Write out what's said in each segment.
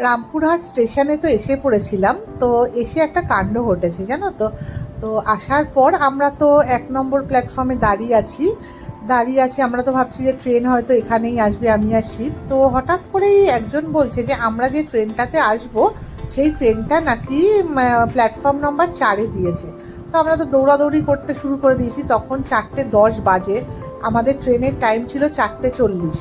রামপুরহাট স্টেশনে তো এসে পড়েছিলাম। তো এসে একটা কাণ্ড ঘটেছে জানো তো। তো আসার পর আমরা তো 1 নম্বর প্ল্যাটফর্মে দাঁড়িয়ে আছি। আমরা তো ভাবছি যে ট্রেন হয়তো এখানেই আসবে, আমি আর শিব। তো হঠাৎ করেই একজন বলছে যে আমরা যে ট্রেনটাতে আসবো সেই ট্রেনটা নাকি প্ল্যাটফর্ম নম্বর 4-এ দিয়েছে। তো আমরা তো দৌড়াদৌড়ি করতে শুরু করে দিয়েছি। তখন 4:10 বাজে, আমাদের ট্রেনের টাইম ছিল 4:40।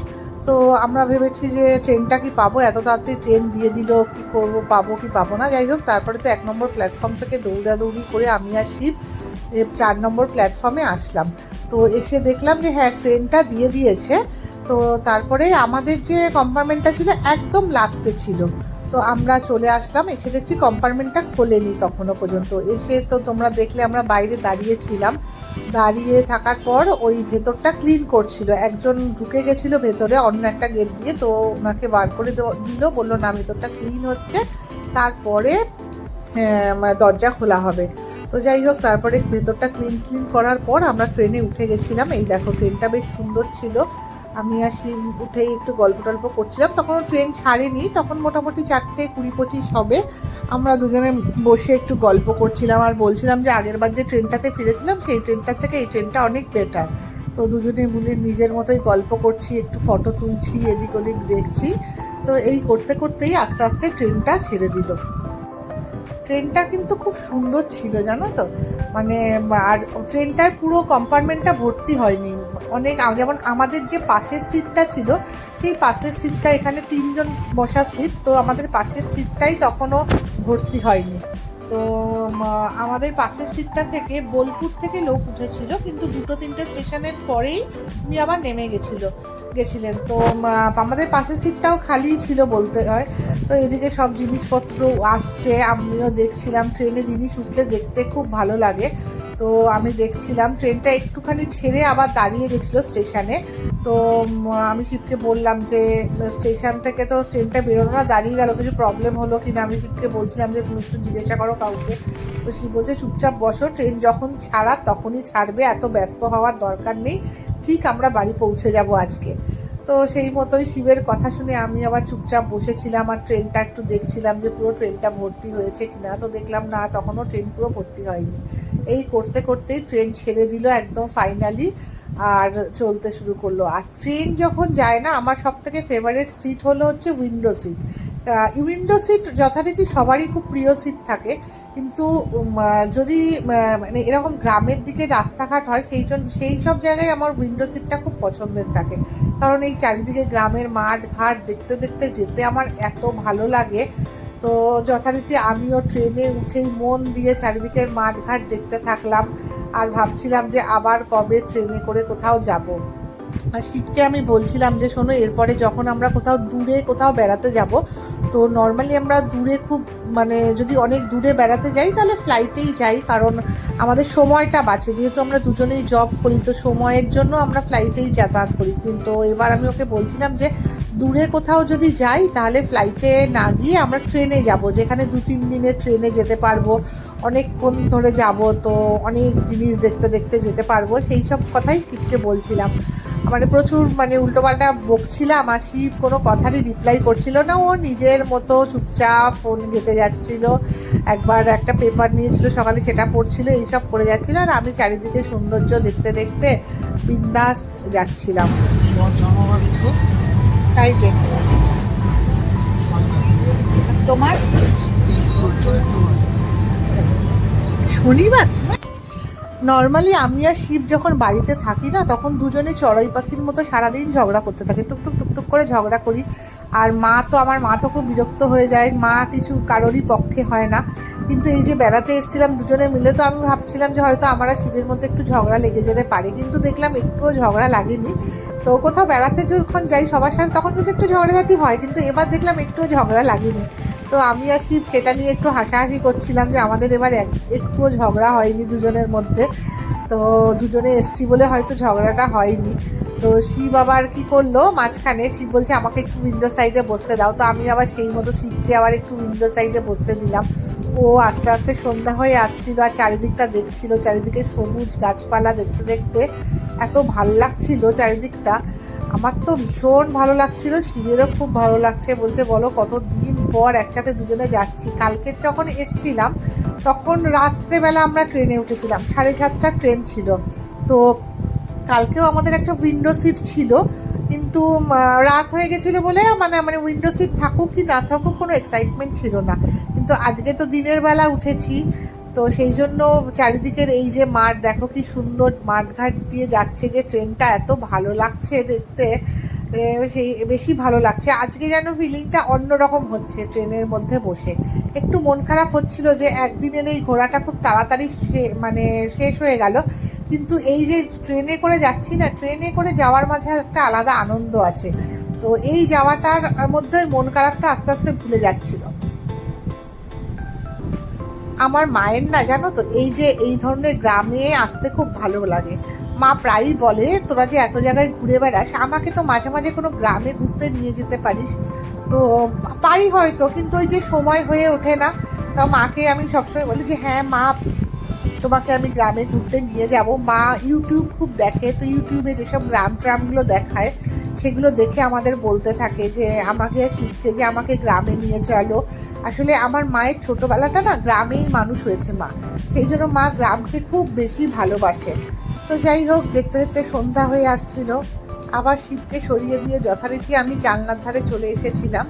তো আমরা ভেবেছি যে ট্রেনটা কি পাবো, এত তাড়াতাড়ি ট্রেন দিয়ে দিল, কি করবো, পাবো কি পাবো না। যাই হোক, তারপরে তো 1 নম্বর প্ল্যাটফর্ম থেকে দৌড়াদৌড়ি করে আমি আর শিব 4 নম্বর প্ল্যাটফর্মে আসলাম। তো এসে দেখলাম যে হ্যাঁ, ট্রেনটা দিয়ে দিয়েছে। তো তারপরে আমাদের যে কম্পার্টমেন্টটা ছিল একদম লাস্টে ছিল। তো আমরা চলে আসলাম, এসে দেখছি কম্পার্টমেন্টটা খোলেনি তখনও পর্যন্ত। এসে তো তোমরা দেখলে আমরা বাইরে দাঁড়িয়েছিলাম। দাঁড়িয়ে থাকার পর ওই ভেতরটা ক্লিন করছিল একজন, ঢুকে গেছিলো ভেতরে অন্য একটা গেট দিয়ে। তো ওনাকে বার করে দিল, বললো না ভেতরটা ক্লিন হচ্ছে, তারপরে দরজা খোলা হবে। তো যাই হোক, তারপরে ভেতরটা ক্লিন করার পর আমরা ট্রেনে উঠে গেছিলাম। এই দেখো, ট্রেনটা বেশ সুন্দর ছিল। আমি আর শিব উঠেই একটু গল্প টল্প করছিলাম, তখনও ট্রেন ছাড়েনি, তখন মোটামুটি 4:20-25 হবে। আমরা দুজনে বসে একটু গল্প করছিলাম আর বলছিলাম যে আগেরবার যে ট্রেনটাতে ফিরেছিলাম সেই ট্রেনটার থেকে এই ট্রেনটা অনেক বেটার। তো দুজনে মিলে নিজের মতোই গল্প করছি, একটু ফটো তুলছি, এদিক ওদিক দেখছি। তো এই করতে করতেই আস্তে আস্তে ট্রেনটা ছেড়ে দিল। ট্রেনটা কিন্তু খুব সুন্দর ছিল জানো তো। মানে আর ট্রেনটার পুরো কম্পার্টমেন্টটা ভর্তি হয়নি। অনেক যেমন আমাদের যে পাশের সিটটা ছিল, সেই পাশের সিটটা, এখানে 3জন বসার সিট, তো আমাদের পাশের সিটটাই তখনও ভর্তি হয়নি। তো আমাদের পাশের সিটটা থেকে বোলপুর থেকে লোক উঠেছিল, কিন্তু 2-3টে স্টেশনের পরেই উনি আবার নেমে গেছিলেন। তো আমাদের পাশের সিটটাও খালি ছিল বলতে হয়। তো এদিকে সব জিনিসপত্র আসছে, আমিও দেখছিলাম। ট্রেনে জিনিস উঠলে দেখতে খুব ভালো লাগে। তো আমি দেখছিলাম ট্রেনটা একটুখানি ছেড়ে আবার দাঁড়িয়ে গেছিলো স্টেশনে। তো আমি শিবকে বললাম যে স্টেশন থেকে তো ট্রেনটা বেরোনো না, দাঁড়িয়ে গেল, কিছু প্রবলেম হলো কিনা। আমি শিবকে বলছিলাম যে তুমি একটু জিজ্ঞাসা করো কাউকে। তো শিব বলছে চুপচাপ বসো, ট্রেন যখন ছাড়ার তখনই ছাড়বে, এত ব্যস্ত হওয়ার দরকার নেই, ঠিক আমরা বাড়ি পৌঁছে যাব আজকে। তো সেই মতোই শিবের কথা শুনে আমি আবার চুপচাপ বসেছিলাম আর ট্রেনটা একটু দেখছিলাম যে পুরো ট্রেনটা ভর্তি হয়েছে কিনা। তো দেখলাম না, তখনও ট্রেন পুরো ভর্তি হয়নি। এই করতে করতেই ট্রেন ছেড়ে দিল একদম ফাইনালি, আর চলতে শুরু করলো। আর ট্রেন যখন যায় না, আমার সব থেকে ফেভারিট সিট হলো হচ্ছে উইন্ডো সিট। উইন্ডো সিট যথারীতি সবারই খুব প্রিয় সিট থাকে, কিন্তু যদি মানে এরকম গ্রামের দিকে রাস্তাঘাট হয়, সেই সব জায়গায় আমার উইন্ডো সিটটা খুব পছন্দের থাকে। কারণ এই চারিদিকে গ্রামের মাঠ ঘাট দেখতে দেখতে যেতে আমার এত ভালো লাগে। তো যথারীতি আমিও ট্রেনে উঠেই মন দিয়ে চারিদিকের মাঠ ঘাট দেখতে থাকলাম, আর ভাবছিলাম যে আবার কবে ট্রেনে করে কোথাও যাব। আর শিবকে আমি বলছিলাম যে শোনো, এরপরে যখন আমরা কোথাও বেড়াতে যাব, তো নর্মালি আমরা দূরে খুব, মানে যদি অনেক দূরে বেড়াতে যাই তাহলে ফ্লাইটেই যাই, কারণ আমাদের সময়টা বাঁচে। যেহেতু আমরা দুজনেই জব করি, তো সময়ের জন্য আমরা ফ্লাইটেই যাতায়াত করি। কিন্তু এবার আমি ওকে বলছিলাম যে দূরে কোথাও যদি যাই তাহলে ফ্লাইটে না গিয়ে আমরা ট্রেনে যাব, যেখানে 2-3 দিনের ট্রেনে যেতে পারবো, অনেকক্ষণ ধরে যাব, তো অনেক জিনিস দেখতে দেখতে যেতে পারবো। সেই সব কথাই শিবকে বলছিলাম। মানে প্রচুর উল্টোপাল্টা বকছিলাম, আর শিব কোনো কথারই রিপ্লাই করছিল না। ও নিজের মতো চুপচাপ ফোন ঘেঁটে যাচ্ছিল। একবার একটা পেপার নিয়েছিল সকালে, সেটা পড়ছিল, এইসব করে যাচ্ছিল। আর আমি চারিদিকে সৌন্দর্য দেখতে দেখতে বিন্দাস যাচ্ছিলাম। তাই দেখো তোমার শনিবার। নর্মালি আমি আর শিব যখন বাড়িতে থাকি না, তখন দুজনে চড়াই পাখির মতো সারাদিন ঝগড়া করতে থাকি, টুকটুক টুকটুক করে ঝগড়া করি। আর আমার মা তো খুব বিরক্ত হয়ে যায়, মা কিছু কারোরই পক্ষে হয় না। কিন্তু এই যে বেড়াতে এসেছিলাম দুজনে মিলে, তো আমি ভাবছিলাম যে হয়তো আমার আর শিবের মধ্যে একটু ঝগড়া লেগে যেতে পারে, কিন্তু দেখলাম একটুও ঝগড়া লাগেনি। তো কোথাও বেড়াতে যখন যাই সবার সাথে, তখন কিন্তু একটু ঝগড়াঝাটি হয়, কিন্তু এবার দেখলাম একটুও ঝগড়া লাগেনি। তো আমি আর শিব সেটা নিয়ে একটু হাসাহাসি করছিলাম যে আমাদের এবার একটুও ঝগড়া হয়নি দুজনের মধ্যে। তো দুজনে এসছি বলে হয়তো ঝগড়াটা হয়নি। তো শিব আবার কি করলো, মাঝখানে শিব বলছে আমাকে একটু উইন্ডো সাইডে বসতে দাও। তো আমি আবার সেই মতো শিবকে আবার একটু উইন্ডো সাইডে বসতে দিলাম। ও আস্তে আস্তে সন্ধ্যা হয়ে আসছিল আর চারিদিকটা দেখছিল, চারিদিকে সবুজ গাছপালা দেখতে দেখতে এত ভাল লাগছিল চারিদিকটা। আমার তো ভীষণ ভালো লাগছিল, শিবেরও খুব ভালো লাগছে। বলছে বলো কতদিন পর একসাথে দুজনে যাচ্ছি। কালকে যখন এসছিলাম তখন রাত্রেবেলা আমরা ট্রেনে উঠেছিলাম, 7:30টার ট্রেন ছিল। তো কালকেও আমাদের একটা উইন্ডো সিট ছিল, কিন্তু রাত হয়ে গেছিলো বলে মানে উইন্ডো সিট থাকুক কি না থাকুক কোনো এক্সাইটমেন্ট ছিল না। কিন্তু আজকে তো দিনের বেলা উঠেছি, তো সেই জন্য চারিদিকের এই যে মাঠ দেখো কি সুন্দর, মাঠঘাট দিয়ে যাচ্ছে যে ট্রেনটা, এত ভালো লাগছে দেখতে, সেই বেশি ভালো লাগছে আজকে। যেন ফিলিংটা অন্যরকম হচ্ছে ট্রেনের মধ্যে বসে। একটু মন খারাপ হচ্ছিল যে একদিনের এই ঘোরাটা খুব তাড়াতাড়ি মানে শেষ হয়ে গেল, কিন্তু এই যে ট্রেনে করে যাচ্ছি না, ট্রেনে করে যাওয়ার মাঝে একটা আলাদা আনন্দ আছে। তো এই যাওয়াটার মধ্যে মন খারাপটা আস্তে আস্তে ভুলে যাচ্ছিল। আমার মায়ের না জানো তো এই যে এই ধরনের গ্রামে আসতে খুব ভালো লাগে। মা প্রায়ই বলে তোরা যে এত জায়গায় ঘুরে বেড়াস, আমাকে তো মাঝে মাঝে কোনো গ্রামে ঘুরতে নিয়ে যেতে পারিস। তো পারি হয়তো, কিন্তু ওই যে সময় হয়ে ওঠে না। তা মাকে আমি সবসময় বলি যে হ্যাঁ মা, তোমাকে আমি গ্রামে ঘুরতে নিয়ে যাব। মা ইউটিউব খুব দেখে, তো ইউটিউবে যেসব গ্রাম ট্রামগুলো দেখায় সেগুলো দেখে আমাদের বলতে থাকে যে আমাকে শিখতে, যে আমাকে গ্রামে নিয়ে চলো। আসলে আমার মায়ের ছোটোবেলাটা না গ্রামেই মানুষ হয়েছে মা, সেই জন্য মা গ্রামকে খুব বেশি ভালোবাসে। তো যাই হোক, দেখতে দেখতে সন্ধ্যা হয়ে আসছিল, আবার শিবকে সরিয়ে দিয়ে যথারীতি আমি জানলার ধারে চলে এসেছিলাম।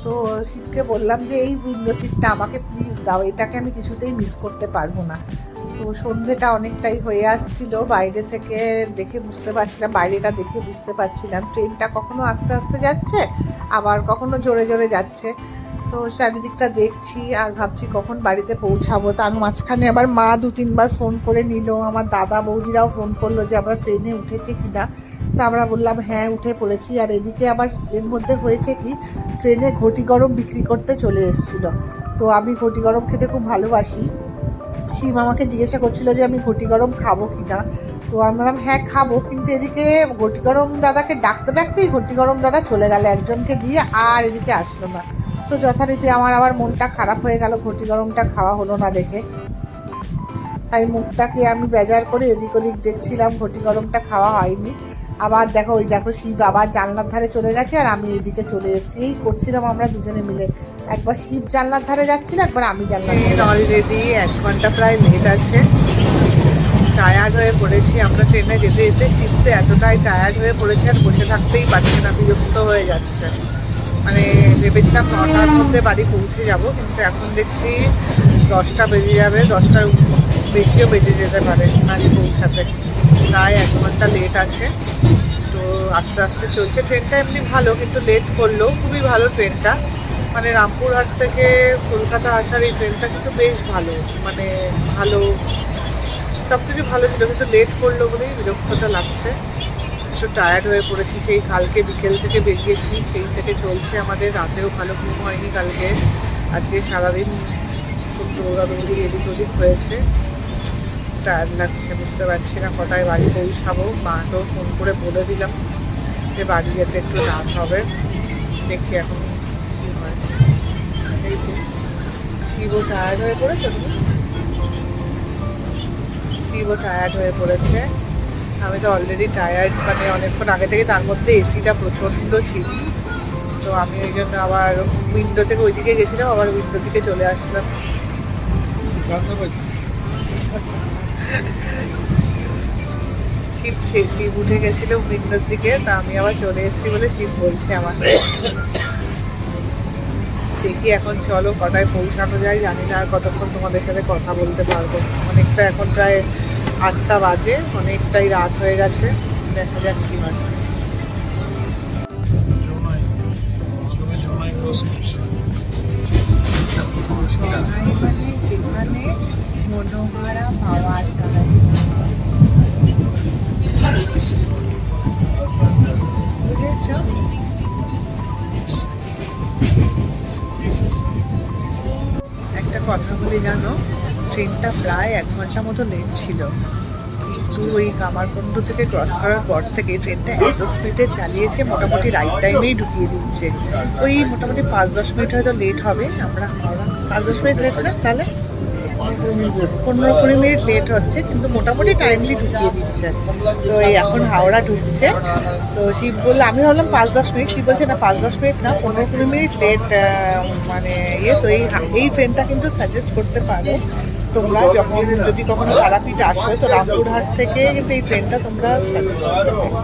তো শিবকে বললাম যে এই উইন্ডো সিটটা আমাকে প্লিজ দাও, এটাকে আমি কিছুতেই মিস করতে পারবো না। তো সন্ধ্যেটা অনেকটাই হয়ে আসছিল, বাইরে থেকে দেখে বুঝতে পারছিলাম, বাইরেটা দেখে বুঝতে পারছিলাম ট্রেনটা কখনো আস্তে আস্তে যাচ্ছে, আবার কখনো জোরে জোরে যাচ্ছে। তো চারিদিকটা দেখছি আর ভাবছি কখন বাড়িতে পৌঁছাবো। তার মাঝখানে আবার মা 2-3বার ফোন করে নিল, আমার দাদা বৌদিরাও ফোন করলো যে আমরা ট্রেনে উঠেছি কিনা। তো আমরা বললাম হ্যাঁ উঠে পড়েছি। আর এদিকে আবার এর মধ্যে হয়েছে কি, ট্রেনে ঘটি গরম বিক্রি করতে চলে এসেছিল। তো আমি ঘটি গরম খেতে খুব ভালোবাসি। শিব আমাকে জিজ্ঞাসা করছিল যে আমি ঘটি গরম খাবো কিনা। তো আমি বললাম হ্যাঁ খাবো, কিন্তু এদিকে ঘটি গরম দাদাকে ডাকতে ডাকতেই ঘটি গরম দাদা চলে গেল একজনকে দিয়ে, আর এদিকে আসলো না। তো যথারীতি আমার আবার মনটা খারাপ হয়ে গেল, ঘটি গরমটা খাওয়া হলো না দেখে। তাই মুখটাকে আমি বেজার করে এদিক ওদিক দেখছিলাম, ঘটি গরমটা খাওয়া হয়নি। আবার দেখো ওই দেখো শিব আবার জানলার ধারে চলে গেছে আর আমি এইদিকে চলে এসেছি। এই করছিলাম আমরা দুজনে মিলে, একবার শিব জানলার ধারে যাচ্ছিল, একবার আমি জানলার ধারে। অলরেডি 1 ঘন্টা প্রায় লেট আছে, টায়ার্ড হয়ে পড়েছি আমরা ট্রেনে যেতে যেতে। শিবতে এতটাই টায়ার্ড হয়ে পড়েছে আর বসে থাকতেই পারছে না, বিরক্ত হয়ে যাচ্ছে। মানে ভেবেছিলাম 9টার মধ্যে বাড়ি পৌঁছে যাব, কিন্তু এখন দেখছি 10টা বেজে যাবে, 10টার বেশিও বেজে যেতে পারে বাড়ি পৌঁছাতে। প্রায় 1 ঘন্টা লেট আছে। তো আস্তে আস্তে চলছে ট্রেনটা, এমনি ভালো, কিন্তু লেট করলো। খুবই ভালো ট্রেনটা, মানে রামপুরহাট থেকে কলকাতা আসার এই ট্রেনটা কিন্তু বেশ ভালো, মানে ভালো সব কিছু ভালো ছিল, কিন্তু লেট করলো বলেই বিরক্তটা লাগছে। একটু টায়ার্ড হয়ে পড়েছি, সেই কালকে বিকেল থেকে বেরিয়েছি, সেই থেকে চলছে আমাদের। রাতেও ভালো ঘুম হয়নি কালকে, আজকে সারাদিন খুব দৌড়াদৌড়ি এদিক ওদিক হয়েছে। টায়ার্ড লাগছে, বুঝতে পারছি না কটায় বাড়ি পৌঁছাবো। মাকেও ফোন করে বলে দিলাম যে বাড়ি যেতে একটু রাত হবে, দেখি এখন কী হয়। এই তো শিবও টায়ার্ড হয়ে পড়েছে, শিবও টায়ার্ড হয়ে পড়েছে। আমি তো অলরেডি টায়ার্ড, মানে অনেকক্ষণ আগে থেকে, তার মধ্যে এসিটা প্রচণ্ড ছিল। তো আমি ওই জন্য আবার উইন্ডো থেকে ওইদিকে গেছিলাম, আবার উইন্ডো থেকে চলে আসলাম। শিব উঠে গেছিল উইন্ডোর দিকে, তা আমি আবার চলে এসেছি বলে শিব বলছে আমার। দেখি এখন চলো কটায় পৌঁছানো যায়, জানি না আর কতক্ষণ তোমাদের সাথে কথা বলতে পারবো। অনেকটা এখন প্রায় 8টা বাজে, অনেকটাই রাত হয়ে গেছে, দেখা যাক কি হয়। যেখানে মনোহারা পাওয়া যায়, বুঝেছ? একটা কথা বলি জানো, ট্রেনটা প্রায় 1 ঘন্টা মতো লেট ছিল, কিন্তু ওই কামারকুণ্ড থেকে ক্রস করার পর থেকে ট্রেনটা এত স্পিডে চালিয়েছে, মোটামুটি রাইট টাইমেই ঢুকিয়ে দিচ্ছে। ওই মোটামুটি 5-10 মিনিট হয়তো লেট হবে, আমরা 5-10 মিনিট লেট না তাহলে 15-20 মিনিট লেট হচ্ছে, কিন্তু মোটামুটি টাইমলি ঢুকিয়ে দিচ্ছে। তো এই এখন হাওড়া ঢুকছে। তো শিব বললে, আমি ভাবলাম 5-10 মিনিট, শিব বলছে না 5-10 মিনিট না, 15-20 মিনিট লেট মানে তো এই ট্রেনটা কিন্তু সাজেস্ট করতে পারো তোমরা, যদি কখনো তারাপীঠ আসো তো রামপুরহাট থেকে কিন্তু এই ট্রেনটা তোমরা সাজেস্ট করতে পারো।